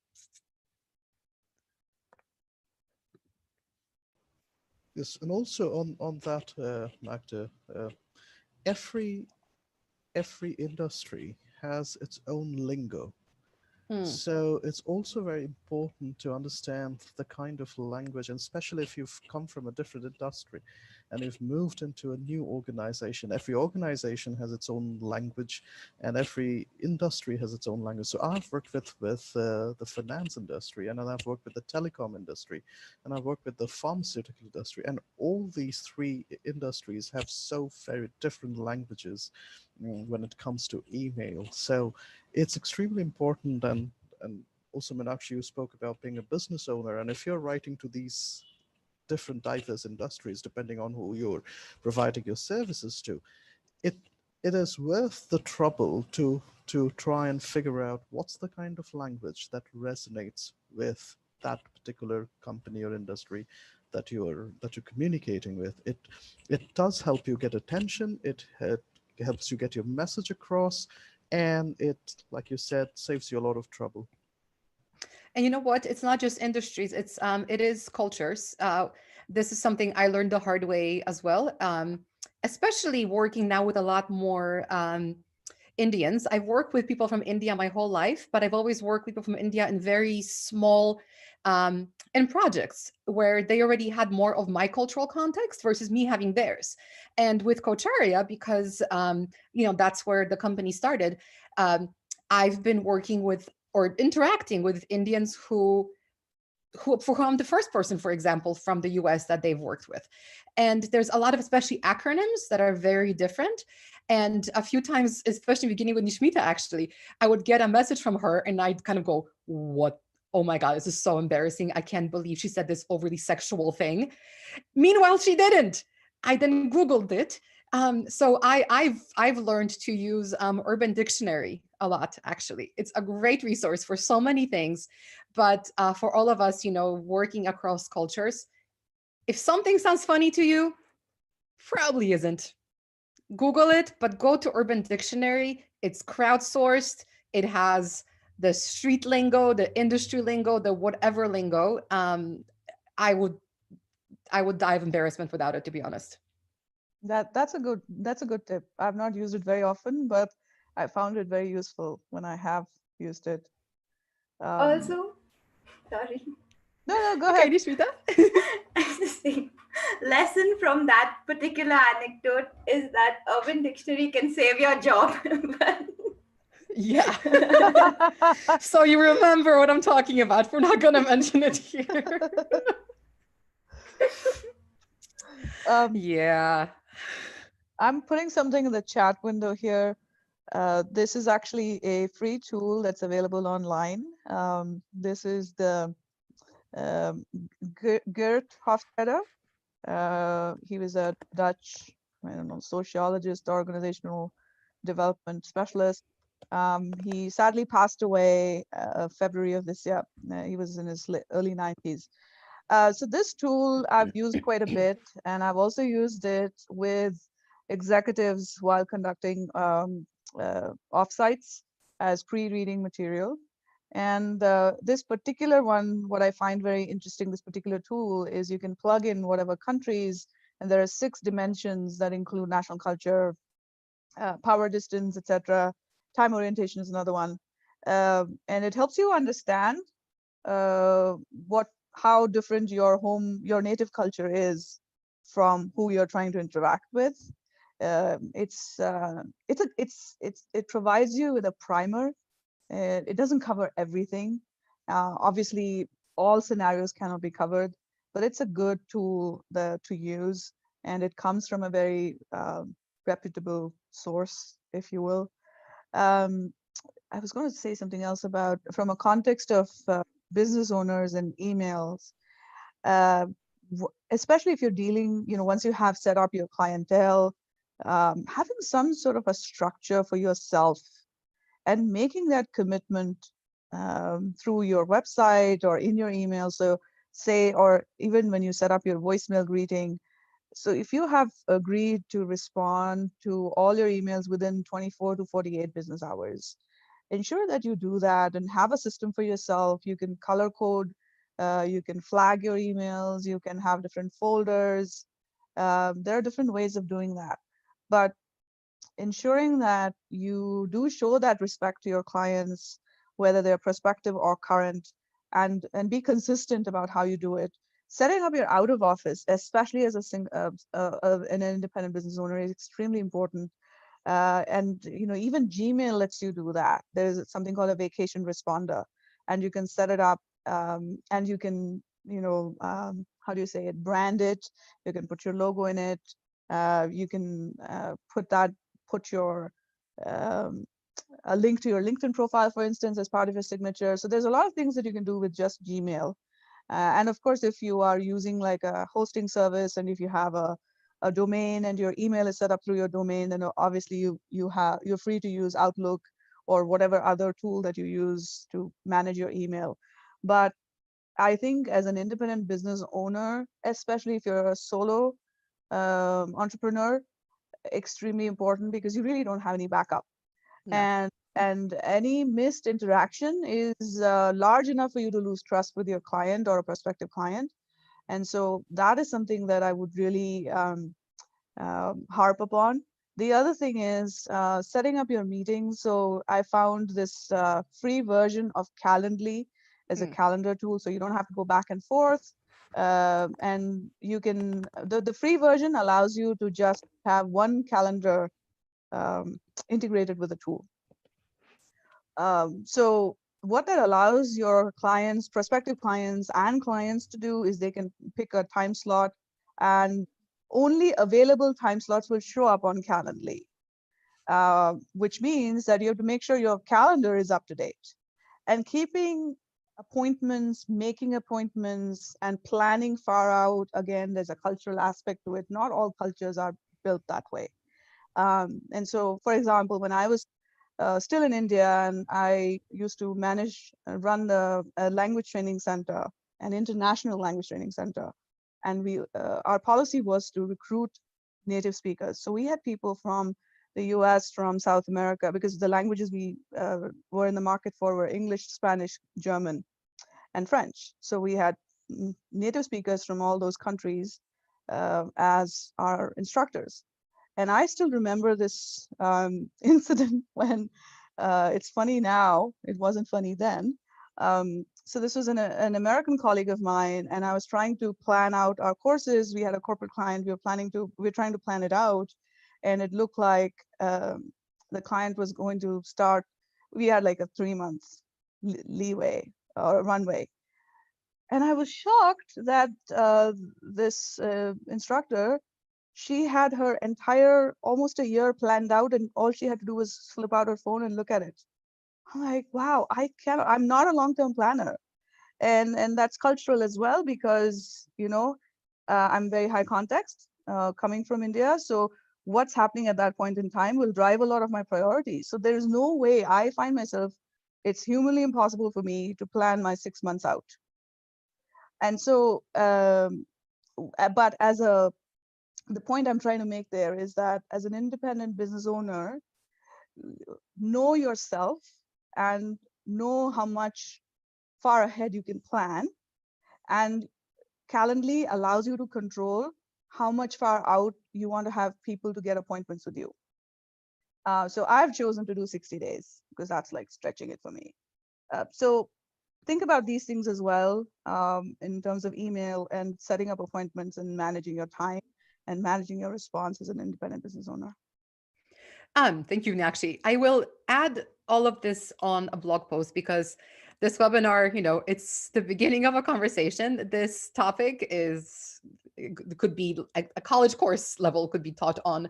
Yes, and also on that, Magda, every every industry has its own lingo. Hmm. So it's also very important to understand the kind of language, and especially if you've come from a different industry and you've moved into a new organization. Every organization has its own language, and every industry has its own language. So I've worked with the finance industry, and then I've worked with the telecom industry, and I've worked with the pharmaceutical industry, and all these three industries have so very different languages when it comes to email. So it's extremely important. And also, Meenakshi, you spoke about being a business owner, and if you're writing to these different diverse industries, depending on who you're providing your services to, it it is worth the trouble to try and figure out what's the kind of language that resonates with that particular company or industry that you're communicating with. It does help you get attention. It helps you get your message across, and it, like you said, saves you a lot of trouble. And you know what? It's not just industries. It is cultures. This is something I learned the hard way as well. Especially working now with a lot more Indians. I've worked with people from India my whole life, but I've always worked with people from India in very small in projects where they already had more of my cultural context versus me having theirs. And with Cocharia, because that's where the company started. I've been working with or interacting with Indians who for whom I'm the first person, for example, from the US that they've worked with. And there's a lot of especially acronyms that are very different. And a few times, especially beginning with Nishmita, actually, I would get a message from her and I'd kind of go, what? Oh my God, this is so embarrassing. I can't believe she said this overly sexual thing. Meanwhile, she didn't. I then Googled it. So I've learned to use Urban Dictionary a lot. Actually, it's a great resource for so many things. But for all of us, working across cultures, if something sounds funny to you, probably isn't. Google it, but go to Urban Dictionary. It's crowdsourced. It has the street lingo, the industry lingo, the whatever lingo. I would die of embarrassment without it, to be honest. That's a good tip. I've not used it very often, but I found it very useful when I have used it. Um, Also, sorry. no, go Okay, ahead. Nishmita. I just think lesson from that particular anecdote is that Urban Dictionary can save your job. But Yeah. So you remember what I'm talking about. We're not going to mention it here. Yeah. I'm putting something in the chat window here. This is actually a free tool that's available online. This is the Gert Hofstadter. He was a Dutch, I don't know, sociologist, organizational development specialist. He sadly passed away February of this year. He was in his early 90s. So this tool I've used quite a bit, and I've also used it with executives while conducting offsites as pre-reading material. And this particular one, what I find very interesting, this particular tool, is you can plug in whatever countries, and there are 6 dimensions that include national culture, power distance, etc. Time orientation is another one. And it helps you understand how different your native culture is from who you're trying to interact with. It provides you with a primer. It doesn't cover everything. Obviously, all scenarios cannot be covered, but it's a good tool to use, and it comes from a very reputable source, if you will. Um, I was going to say something else about from a context of business owners and emails, uh, especially if you're dealing, once you have set up your clientele, having some sort of a structure for yourself and making that commitment through your website or in your email. So say, or even when you set up your voicemail greeting. So if you have agreed to respond to all your emails within 24 to 48 business hours, ensure that you do that and have a system for yourself. You can color code, you can flag your emails, you can have different folders. There are different ways of doing that. But ensuring that you do show that respect to your clients, whether they're prospective or current, and be consistent about how you do it. Setting up your out of office, especially as an independent business owner, is extremely important. And even Gmail lets you do that. There's something called a vacation responder, and you can set it up, and you can, how do you say it, brand it. You can put your logo in it. You can put your um, a link to your LinkedIn profile, for instance, as part of your signature. So there's a lot of things that you can do with just Gmail. And of course, if you are using like a hosting service, and if you have a domain and your email is set up through your domain, then obviously you're free to use Outlook or whatever other tool that you use to manage your email. But I think as an independent business owner, especially if you're a solo entrepreneur, extremely important, because you really don't have any backup. No. And any missed interaction is large enough for you to lose trust with your client or a prospective client. And so that is something that I would really harp upon. The other thing is setting up your meetings. So I found this free version of Calendly as a calendar tool, so you don't have to go back and forth. And you can, the free version allows you to just have one calendar integrated with the tool. So what that allows your clients, prospective clients and clients to do is they can pick a time slot, and only available time slots will show up on Calendly, which means that you have to make sure your calendar is up to date. And keeping appointments, making appointments, and planning far out, again, there's a cultural aspect to it. Not all cultures are built that way. And so, for example, when I was still in India, and I used to run the language training center, an international language training center. And our policy was to recruit native speakers. So we had people from the US, from South America, because the languages we were in the market for were English, Spanish, German, and French. So we had native speakers from all those countries as our instructors. And I still remember this incident when it's funny now, it wasn't funny then. So this was an American colleague of mine, and I was trying to plan out our courses. We had a corporate client, we were trying to plan it out, and it looked like the client was going to start, we had like a 3 month leeway or runway. And I was shocked that this instructor, she had her entire almost a year planned out, and all she had to do was flip out her phone and look at it. I'm like, wow, I'm not a long-term planner. And that's cultural as well, because I'm very high context coming from India. So what's happening at that point in time will drive a lot of my priorities. So there's no way, I find myself, it's humanly impossible for me to plan my 6 months out. And so but the point I'm trying to make there is that as an independent business owner, know yourself and know how much far ahead you can plan. And Calendly allows you to control how much far out you want to have people to get appointments with you. So I've chosen to do 60 days because that's like stretching it for me. So think about these things as well in terms of email and setting up appointments and managing your time and managing your response as an independent business owner. Thank you, Nakshi. I will add all of this on a blog post because this webinar, it's the beginning of a conversation. This topic is it could be a college course level could be taught on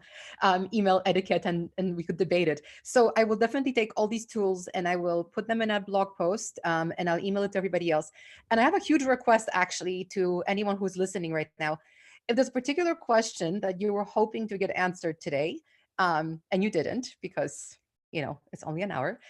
email etiquette, and we could debate it. So I will definitely take all these tools and I will put them in a blog post, and I'll email it to everybody else. And I have a huge request actually to anyone who's listening right now. If there's a particular question that you were hoping to get answered today, and you didn't because, it's only an hour,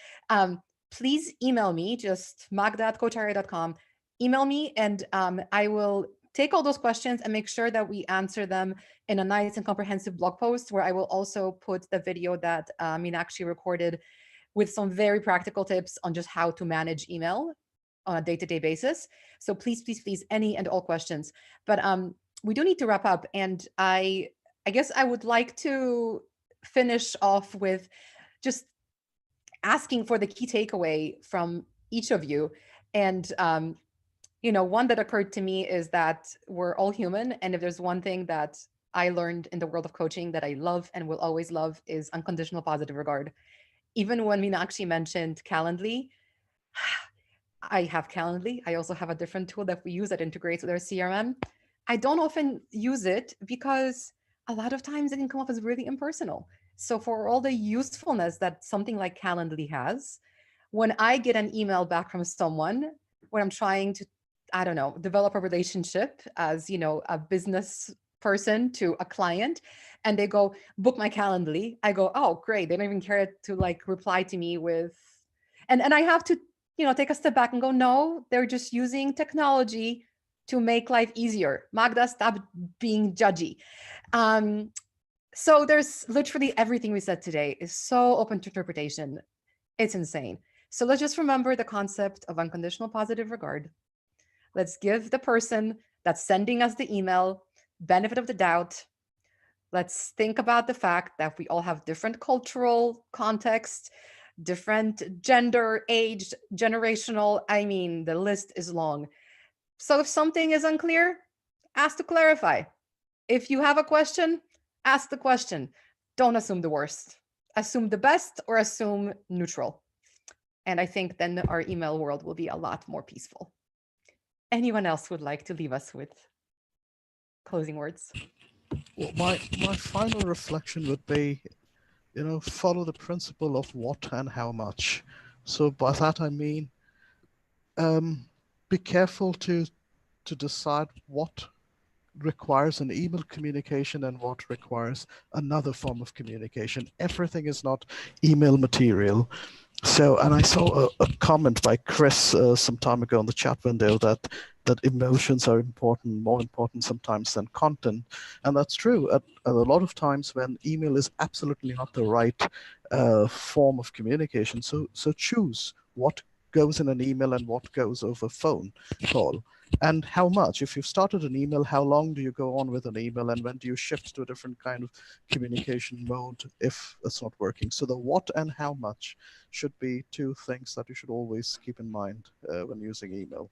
please email me, just magda@coacharia.com. Email me, and I will take all those questions and make sure that we answer them in a nice and comprehensive blog post, where I will also put the video that Mina actually recorded with some very practical tips on just how to manage email on a day-to-day basis. So please, please, please, any and all questions. But we do need to wrap up, and I guess I would like to finish off with just asking for the key takeaway from each of you. And one that occurred to me is that we're all human, and if there's one thing that I learned in the world of coaching that I love and will always love is unconditional positive regard. Even when Mina actually mentioned Calendly, I have Calendly. I also have a different tool that we use that integrates with our CRM. I don't often use it because a lot of times it can come off as really impersonal. So for all the usefulness that something like Calendly has, when I get an email back from someone when I'm trying to, I don't know, develop a relationship as, a business person to a client, and they go, book my Calendly, I go, oh, great. They don't even care to like reply to me with, and I have to, take a step back and go, no, they're just using technology to make life easier. Magda, stop being judgy. So there's literally everything we said today is so open to interpretation. It's insane. So let's just remember the concept of unconditional positive regard. Let's give the person that's sending us the email benefit of the doubt. Let's think about the fact that we all have different cultural contexts, different gender, age, generational. I mean, the list is long. So if something is unclear, ask to clarify. If you have a question, ask the question. Don't assume the worst. Assume the best or assume neutral. And I think then our email world will be a lot more peaceful. Anyone else would like to leave us with closing words? Well, my final reflection would be, follow the principle of what and how much. So by that I mean, be careful to decide what requires an email communication and what requires another form of communication. Everything is not email material. So, and I saw a comment by Chris some time ago in the chat window that emotions are important, more important sometimes than content, and that's true. At a lot of times when email is absolutely not the right form of communication, so choose what goes in an email and what goes over phone call. And how much? If you've started an email, how long do you go on with an email, and when do you shift to a different kind of communication mode if it's not working? So the what and how much should be two things that you should always keep in mind when using email.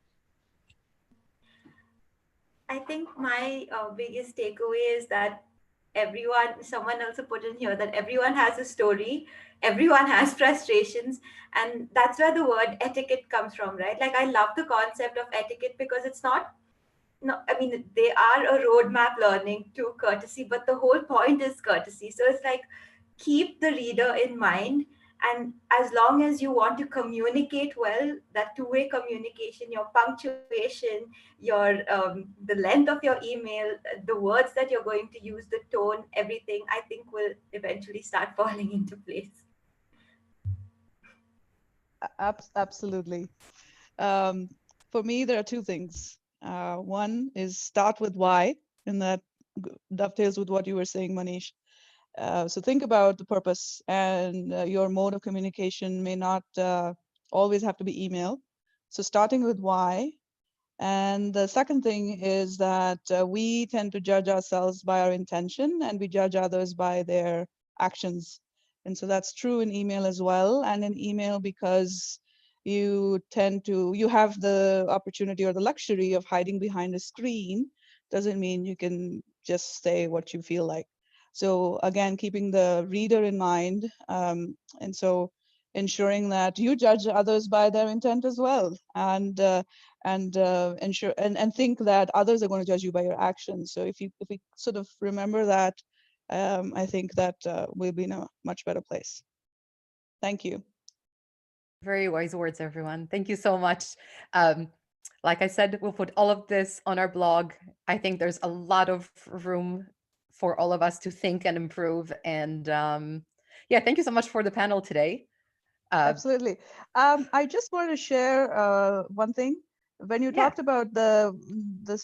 I think my biggest takeaway is that someone also put in here that everyone has a story, everyone has frustrations, and that's where the word etiquette comes from, right? Like, I love the concept of etiquette because it's not, no, I mean, they are a roadmap learning to courtesy, but the whole point is courtesy. So it's like, keep the reader in mind. And as long as you want to communicate well, that two-way communication, your punctuation, the length of your email, the words that you're going to use, the tone, everything, I think will eventually start falling into place. Absolutely. For me, there are two things. One is start with why, and that dovetails with what you were saying, Manish. So think about the purpose, and your mode of communication may not always have to be email. So starting with why. And the second thing is that we tend to judge ourselves by our intention, and we judge others by their actions. And so that's true in email as well. And in email, because you have the opportunity or the luxury of hiding behind a screen, doesn't mean you can just say what you feel like. So again, keeping the reader in mind. And so ensuring that you judge others by their intent as well, and ensure and think that others are going to judge you by your actions. So if we sort of remember that, I think that we'll be in a much better place. Thank you. Very wise words, everyone. Thank you so much. Like I said, we'll put all of this on our blog. I think there's a lot of room for all of us to think and improve. And yeah, thank you so much for the panel today. Absolutely. I just wanted to share one thing. When you Yeah. talked about the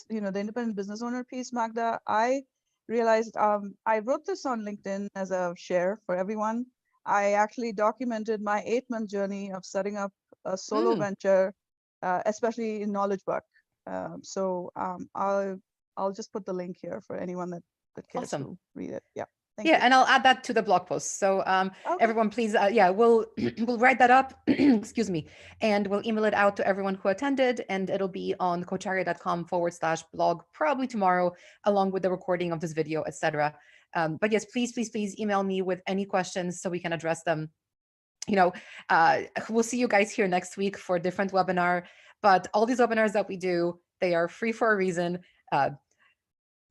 independent business owner piece, Magda, I realized I wrote this on LinkedIn as a share for everyone. I actually documented my 8-month journey of setting up a solo venture, especially in knowledge work. So I'll just put the link here for anyone that cares Awesome. to read it. Yeah. Thank you. And I'll add that to the blog post. So okay. Everyone, please, yeah, we'll write that up, excuse me, and we'll email it out to everyone who attended, and it'll be on cocharia.com/blog probably tomorrow, along with the recording of this video, etc. But yes, please email me with any questions so we can address them. We'll see you guys here next week for a different webinar, but all these webinars that we do, they are free for a reason.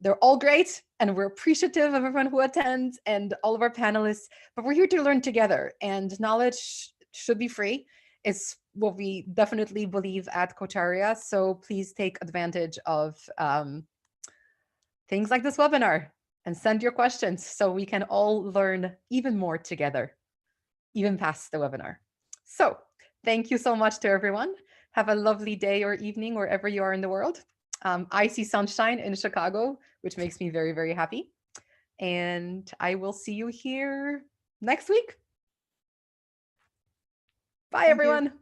They're all great, and we're appreciative of everyone who attends and all of our panelists, but we're here to learn together, and knowledge should be free. It's what we definitely believe at Cocharia, so please take advantage of things like this webinar and send your questions so we can all learn even more together, even past the webinar. So thank you so much to everyone. Have a lovely day or evening wherever you are in the world. I see sunshine in Chicago, which makes me very, very happy. And I will see you here next week. Bye, everyone.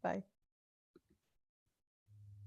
Bye.